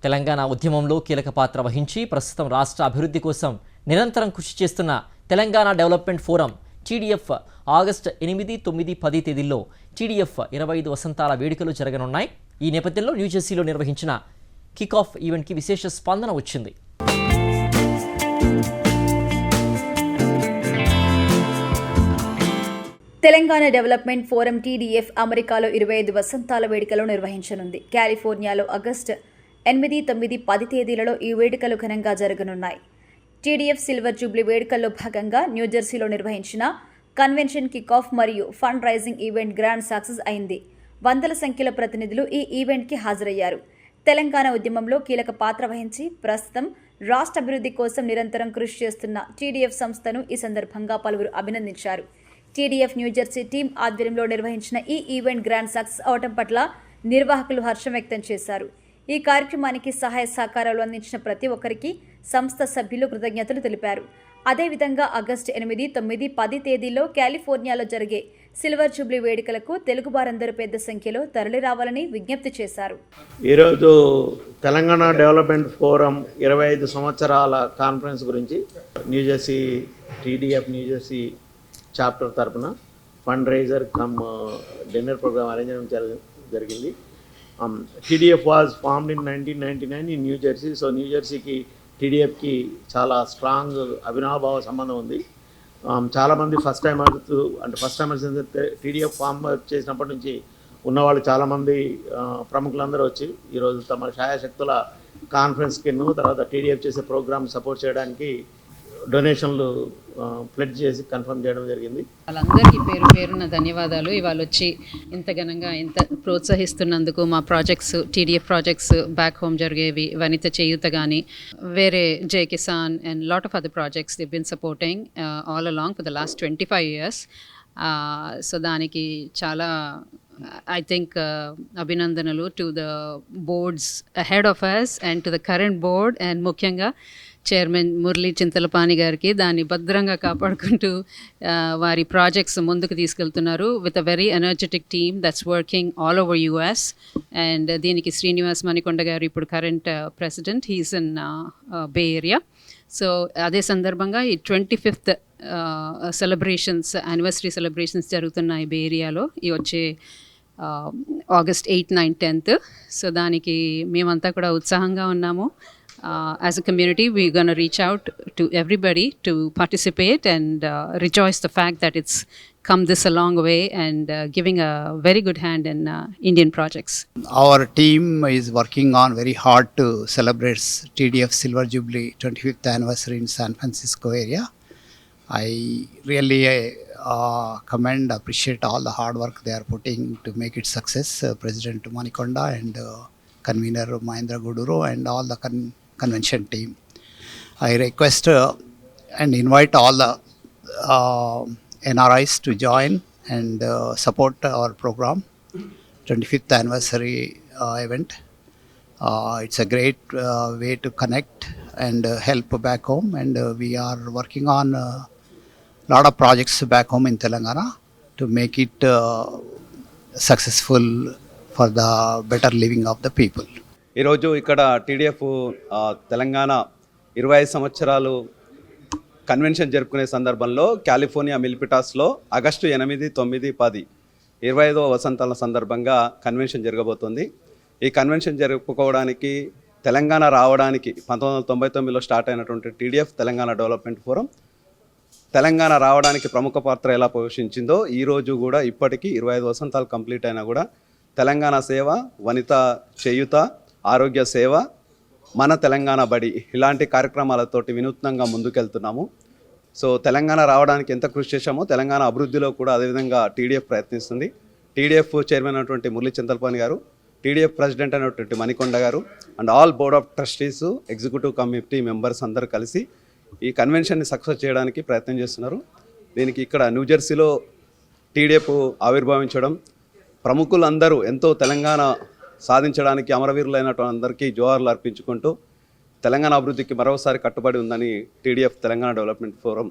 తెలంగాణ ఉద్యమంలో కీలక పాత్ర వహించి ప్రస్తుతం రాష్ట్ర అభివృద్ధి కోసం నిరంతరం కృషి చేస్తున్న Telangana development forum TDF August 8, 9, 10 తేదీల్లో టీడీఎఫ్ 25 వసంతాల వేడుకలు జరగనున్నాయి. ఈ నేపథ్యంలో న్యూజెర్సీలో నిర్వహించిన కిక్ ఆఫ్ ఈవెంట్కి విశేష స్పందన వచ్చింది. తెలంగాణ డెవలప్మెంట్ ఫోరం టీడీఎఫ్ అమెరికాలో 25 వసంతాల వేడుకలు నిర్వహించనుంది. కాలిఫోర్నియాలో ఆగస్టు 8, 9, 10 తేదీలలో ఈ వేడుకలు ఘనంగా జరగనున్నాయి. టీడీఎఫ్ సిల్వర్ జూబ్లీ వేడుకల్లో భాగంగా న్యూజెర్సీలో నిర్వహించిన కన్వెన్షన్ కిక్ ఆఫ్ మరియు fund raising event grand success అయింది. వందల సంఖ్యలో ప్రతినిధులు ఈ ఈవెంట్కి హాజరయ్యారు. తెలంగాణ ఉద్యమంలో కీలక పాత్ర వహించి ప్రస్తుతం రాష్ట్ర అభివృద్ధి కోసం నిరంతరం కృషి చేస్తున్న టీడీఎఫ్ సంస్థను ఈ సందర్భంగా పలువురు అభినందించారు. టీడీఎఫ్ న్యూజెర్సీ టీం ఆధ్వర్యంలో నిర్వహించిన ఈ ఈవెంట్ గ్రాండ్ సక్సెస్ అవటం పట్ల నిర్వాహకులు హర్షం వ్యక్తం చేశారు. ఈ కార్యక్రమానికి సహాయ సహకారాలు అందించిన ప్రతి ఒక్కరికి సంస్థ సభ్యులు కృతజ్ఞతలు తెలిపారు. అదేవిధంగా ఆగస్టు 8, 9, 10 తేదీల్లో కాలిఫోర్నియాలో జరిగే సిల్వర్ జూబ్లీ వేడుకలకు తెలుగు వారందరూ పెద్ద సంఖ్యలో తరలి రావాలని విజ్ఞప్తి చేశారు. ఈరోజు తెలంగాణ డెవలప్మెంట్ ఫోరం 25 సంవత్సరాల కాన్ఫరెన్స్ గురించి న్యూజెర్సీ టీడీఎఫ్ న్యూజెర్సీ చాప్టర్ తరఫున fund raiser cum dinner programme arrange చేయడం జరిగింది. TDF was formed in 1999 in New Jersey. So న్యూజెర్సీకి టీడీఎఫ్కి చాలా స్ట్రాంగ్ అవినాభావ సంబంధం ఉంది. చాలామంది ఫస్ట్ టైమర్స్ టీడీఎఫ్ ఫామ్ చేసినప్పటి నుంచి ఉన్నవాళ్ళు చాలామంది ప్రముఖులందరూ వచ్చి ఈరోజు తమ శాయశక్తుల కాన్ఫరెన్స్కి తర్వాత టీడీఎఫ్ చేసే ప్రోగ్రామ్ సపోర్ట్ చేయడానికి డొనేషన్లు ప్లెడ్జ్ చేసి కన్ఫర్మ్ చేయడం జరిగింది. వాళ్ళందరికీ పేరు పేరున ధన్యవాదాలు. ఇవాళ వచ్చి ఇంత ఘనంగా ఇంత ప్రోత్సహిస్తున్నందుకు మా projects TDF projects back home జరిగేవి వనిత చేయూత కానీ వేరే Jai Kisan and lot of other projects the been supporting all along for the last 25 years. So దానికి చాలా I think అభినందనలు to the boards ahead of us and to the current board and ముఖ్యంగా chairman Murali Chintalapani గారికి దాన్ని భద్రంగా కాపాడుకుంటూ వారి ప్రాజెక్ట్స్ ముందుకు తీసుకెళ్తున్నారు with a very energetic team that's working all over US. And దీనికి శ్రీనివాస్ మణికొండ గారు ఇప్పుడు current president, he's in Bay Area. So అదే సందర్భంగా ఈ 25th సెలబ్రేషన్స్ యానివర్సరీ సెలబ్రేషన్స్ జరుగుతున్నాయి బే ఏరియాలో ఈ వచ్చే ఆగస్ట్ 8, 9, 10th. సో దానికి మేమంతా కూడా ఉత్సాహంగా ఉన్నాము. As a community, we're going to reach out to everybody to participate and rejoice the fact that it's come this a long way and giving a very good hand in Indian projects. Our team is working on very hard to celebrate TDF Silver Jubilee 25th anniversary in San Francisco area. I really appreciate all the hard work they are putting to make it success. President Manikonda and convener Mahendra Guduru and all the convention team. I request and invite all the NRIs to join and support our program 25th anniversary event. It's a great way to connect and help back home, and we are working on a lot of projects back home in Telangana to make it successful for the better living of the people. ఈరోజు ఇక్కడ TDF Telangana 25 సంవత్సరాలు convention జరుపుకునే సందర్భంలో California మిల్పిటాస్లో August 8, 9, 10 25వ వసంతాల సందర్భంగా convention జరగబోతుంది. ఈ convention జరుపుకోవడానికి తెలంగాణ రావడానికి 1999లో స్టార్ట్ అయినటువంటి TDF Telangana development forum Telangana రావడానికి ప్రముఖ పాత్ర ఎలా పోషించిందో ఈరోజు కూడా ఇప్పటికీ 25 వసంతాలు కంప్లీట్ అయినా కూడా తెలంగాణ సేవ, వనిత చేయూత, ఆరోగ్య సేవ, మన తెలంగాణ బడి ఇలాంటి కార్యక్రమాలతోటి వినూత్నంగా ముందుకెళ్తున్నాము. సో తెలంగాణ రావడానికి ఎంత కృషి చేశామో తెలంగాణ అభివృద్ధిలో కూడా అదేవిధంగా టీడీఎఫ్ ప్రయత్నిస్తుంది. టీడీఎఫ్ చైర్మన్ అయినటువంటి మురళీ చింతలపాని గారు, టీడీఎఫ్ ప్రెసిడెంట్ అయినటువంటి మణికొండ గారు and all board of trustees, executive committee members అందరూ కలిసి ఈ కన్వెన్షన్ని సక్సెస్ చేయడానికి ప్రయత్నం చేస్తున్నారు. దీనికి ఇక్కడ న్యూజెర్సీలో టీడీఎఫ్ ఆవిర్భవించడం, ప్రముఖులందరూ ఎంతో తెలంగాణ సాధించడానికి అమరవీరులైనటువంటి అందరికీ జోహార్లు అర్పించుకుంటూ తెలంగాణ అభివృద్ధికి మరోసారి కట్టుబడి ఉందని టీడీఎఫ్ తెలంగాణ డెవలప్మెంట్ ఫోరం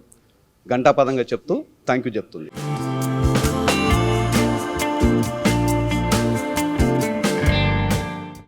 ఘంటాపదంగా చెప్తూ థ్యాంక్ యూ చెప్తుంది.